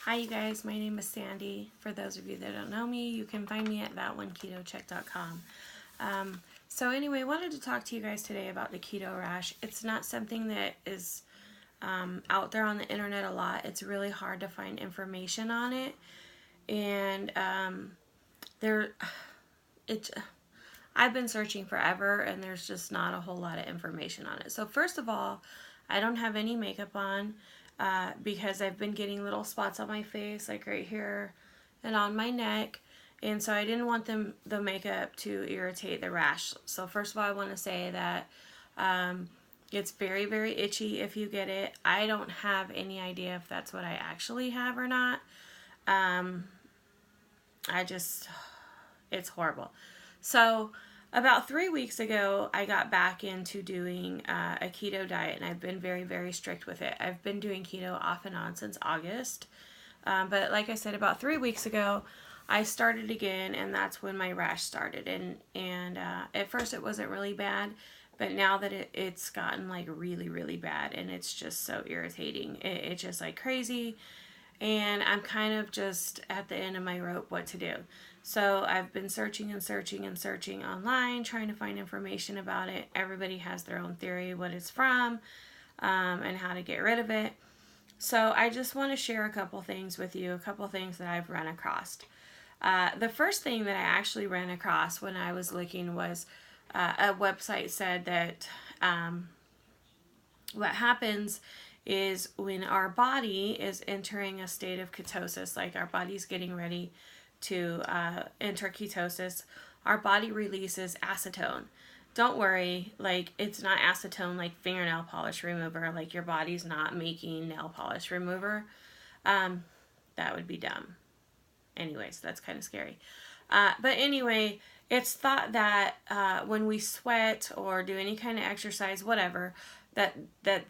Hi you guys, my name is Sandy. For those of you that don't know me, you can find me at That1KetoChic.com. So anyway, I wanted to talk to you guys today about the keto rash. It's not something that is out there on the internet a lot. It's really hard to find information on it. And I've been searching forever and there's just not a whole lot of information on it. So first of all, I don't have any makeup on. Because I've been getting little spots on my face, like right here and on my neck, and so I didn't want the makeup to irritate the rash. So first of all, I want to say that it's very, very itchy if you get it. I don't have any idea if that's what I actually have or not. It's horrible. So about 3 weeks ago, I got back into doing a keto diet, and I've been very, very strict with it. I've been doing keto off and on since August. But like I said, about 3 weeks ago, I started again, and that's when my rash started. And at first it wasn't really bad, but now that it's gotten like really, really bad, and it's just so irritating. It's just like crazy. And I'm kind of just at the end of my rope what to do. So I've been searching and searching and searching online, trying to find information about it. Everybody has their own theory, what it's from, and how to get rid of it. So I just want to share a couple things with you, a couple things that I've run across. The first thing that I actually ran across when I was looking was a website said that what happens is when our body is entering a state of ketosis, like our body's getting ready to enter ketosis, our body releases acetone. Don't worry, like it's not acetone like fingernail polish remover, like your body's not making nail polish remover. That would be dumb. Anyways, that's kind of scary. But anyway, it's thought that when we sweat or do any kind of exercise, whatever, that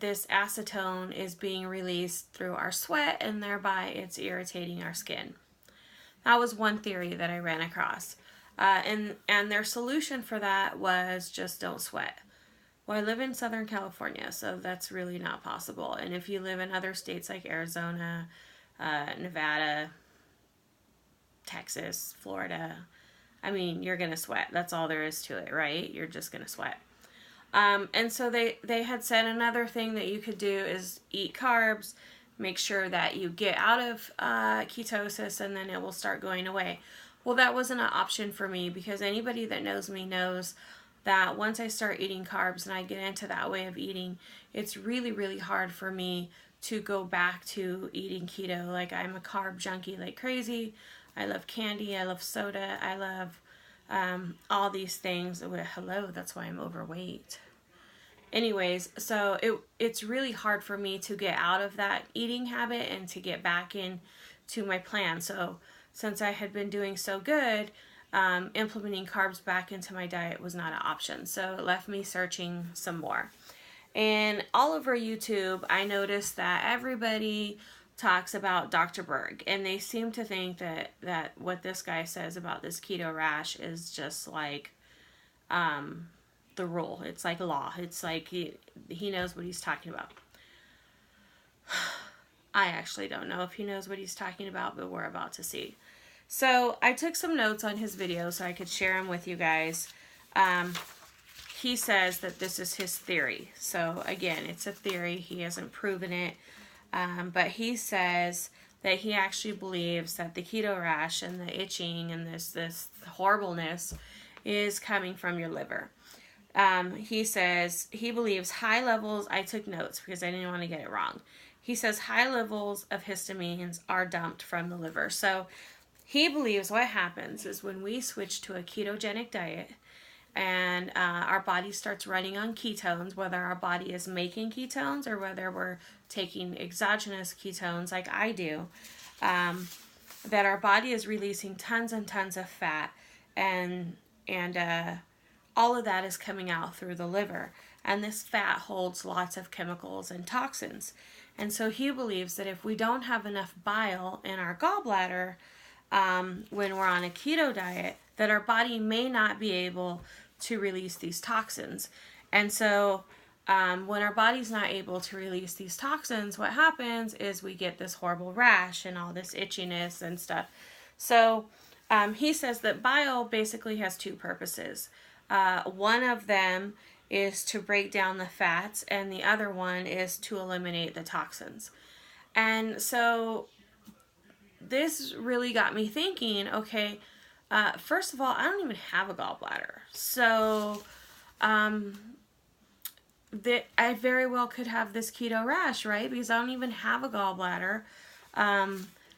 this acetone is being released through our sweat, and thereby it's irritating our skin. That was one theory that I ran across. And their solution for that was just don't sweat. Well, I live in Southern California, so that's really not possible. And if you live in other states like Arizona, Nevada, Texas, Florida, I mean, you're going to sweat. That's all there is to it, right? You're just going to sweat. And so they had said another thing that you could do is eat carbs, make sure that you get out of ketosis, and then it will start going away. Well, that wasn't an option for me, because anybody that knows me knows that once I start eating carbs and I get into that way of eating, it's really, really hard for me to go back to eating keto. Like, I'm a carb junkie like crazy. I love candy, I love soda, I love all these things. Hello, that's why I'm overweight. Anyways, so it's really hard for me to get out of that eating habit and to get back into my plan. So since I had been doing so good, implementing carbs back into my diet was not an option. So it left me searching some more. And all over YouTube, I noticed that everybody talks about Dr. Berg, and they seem to think that what this guy says about this keto rash is just like the rule. It's like law. It's like he knows what he's talking about. I actually don't know if he knows what he's talking about, but we're about to see. So I took some notes on his video so I could share them with you guys. He says that this is his theory. So again, it's a theory. He hasn't proven it. But he says that he actually believes that the keto rash and the itching and this horribleness is coming from your liver. He says he believes high levels, I took notes because I didn't want to get it wrong. He says high levels of histamines are dumped from the liver. So he believes what happens is when we switch to a ketogenic diet and our body starts running on ketones, whether our body is making ketones or whether we're taking exogenous ketones like I do, that our body is releasing tons and tons of fat, and all of that is coming out through the liver. And this fat holds lots of chemicals and toxins. And so he believes that if we don't have enough bile in our gallbladder when we're on a keto diet, that our body may not be able to release these toxins. And so when our body's not able to release these toxins, what happens is we get this horrible rash and all this itchiness and stuff. So he says that bile basically has two purposes. One of them is to break down the fats, and the other one is to eliminate the toxins. And so this really got me thinking, okay, first of all, I don't even have a gallbladder. So that I very well could have this keto rash, right? Because I don't even have a gallbladder.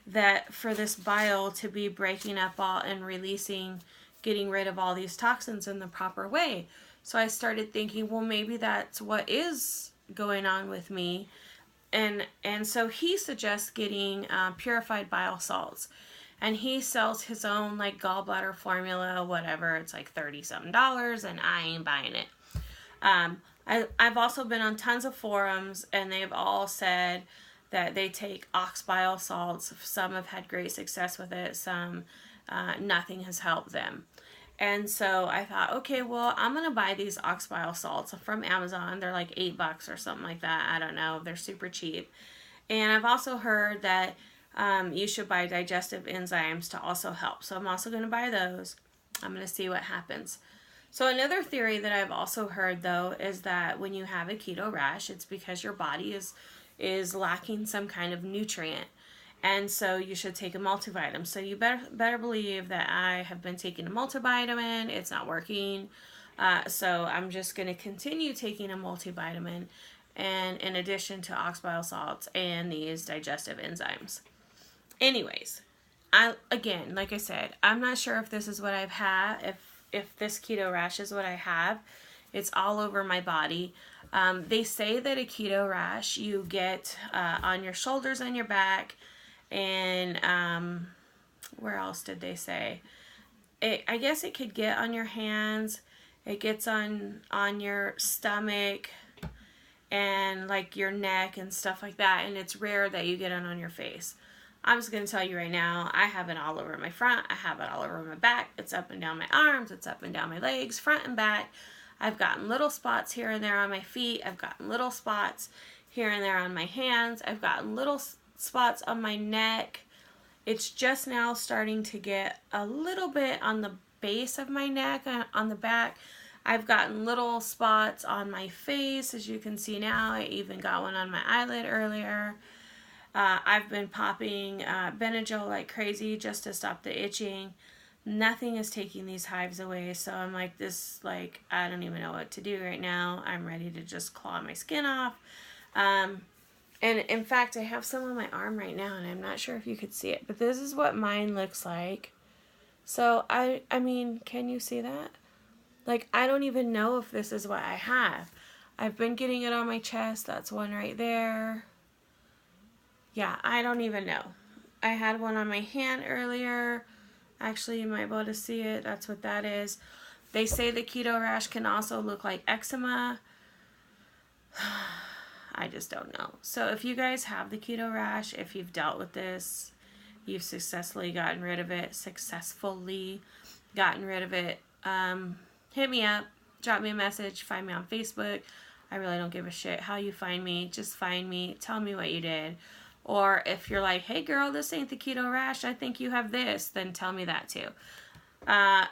That for this bile to be breaking up all and releasing, getting rid of all these toxins in the proper way. So I started thinking, well, maybe that's what is going on with me. And so he suggests getting purified bile salts. And he sells his own like gallbladder formula, whatever. It's like $30-something, and I ain't buying it. I've also been on tons of forums, and they've all said that they take ox bile salts. Some have had great success with it. Some, nothing has helped them. And so I thought, okay, well, I'm going to buy these ox bile salts from Amazon. They're like $8 or something like that. I don't know. They're super cheap. And I've also heard that you should buy digestive enzymes to also help. So I'm also going to buy those. I'm going to see what happens. So another theory that I've also heard, though, is that when you have a keto rash, it's because your body is lacking some kind of nutrient. And so you should take a multivitamin. So you better believe that I have been taking a multivitamin. It's not working. So I'm just going to continue taking a multivitamin, and in addition to ox bile salts and these digestive enzymes. Anyways, again, like I said, I'm not sure if this is what I've had, if this keto rash is what I have. It's all over my body. They say that a keto rash you get on your shoulders and your back, and where else did they say? I guess it could get on your hands. It gets on your stomach and like your neck and stuff like that. And it's rare that you get it on your face. I'm just going to tell you right now, I have it all over my front. I have it all over my back. It's up and down my arms. It's up and down my legs, front and back. I've gotten little spots here and there on my feet. I've gotten little spots here and there on my hands. I've gotten little spots on my neck. It's just now starting to get a little bit on the base of my neck, on the back. I've gotten little spots on my face, as you can see now. I even got one on my eyelid earlier. I've been popping Benadryl like crazy just to stop the itching. Nothing is taking these hives away, so I'm like, I don't even know what to do right now. I'm ready to just claw my skin off. And in fact, I have some on my arm right now, and I'm not sure if you could see it, but this is what mine looks like. So, I mean, can you see that? Like, I don't even know if this is what I have. I've been getting it on my chest. That's one right there. Yeah, I don't even know. I had one on my hand earlier. Actually, you might be able to see it. That's what that is. They say the keto rash can also look like eczema. I just don't know. So if you guys have the keto rash, if you've dealt with this, you've successfully gotten rid of it, hit me up, drop me a message, find me on Facebook. I really don't give a shit how you find me. Just find me, tell me what you did. Or if you're like, hey girl, this ain't the keto rash, I think you have this, then tell me that too.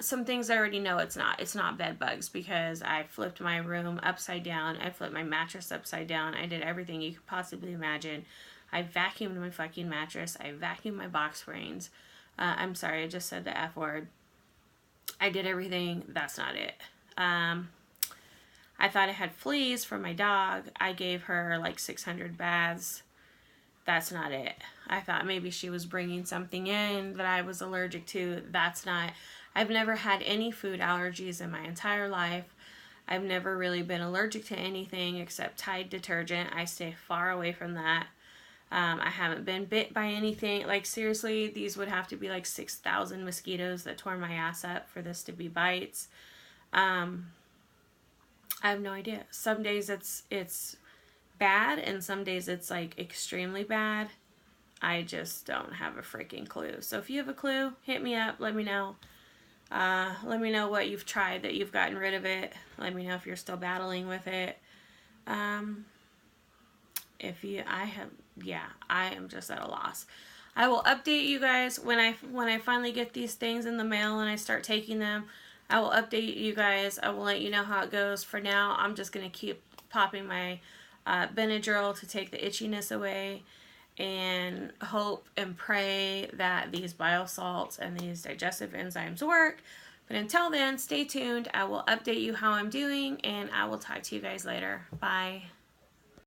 Some things I already know it's not. It's not bed bugs, because I flipped my room upside down. I flipped my mattress upside down. I did everything you could possibly imagine. I vacuumed my fucking mattress. I vacuumed my box springs. I'm sorry, I just said the F word. I did everything. That's not it. I thought I had fleas from my dog. I gave her like 600 baths. That's not it. I thought maybe she was bringing something in that I was allergic to. That's not. I've never had any food allergies in my entire life. I've never really been allergic to anything except Tide detergent. I stay far away from that. I haven't been bit by anything. Like, seriously, these would have to be like 6,000 mosquitoes that tore my ass up for this to be bites. I have no idea. Some days it's bad, and some days it's like extremely bad. I just don't have a freaking clue. So if you have a clue, hit me up. Let me know. Let me know what you've tried that you've gotten rid of it. Let me know if you're still battling with it. I am just at a loss. I will update you guys when I finally get these things in the mail and I start taking them. I will update you guys. I will let you know how it goes. For now, I'm just going to keep popping my Benadryl to take the itchiness away, and hope and pray that these bile salts and these digestive enzymes work. But until then, stay tuned. I will update you how I'm doing, and I will talk to you guys later. Bye.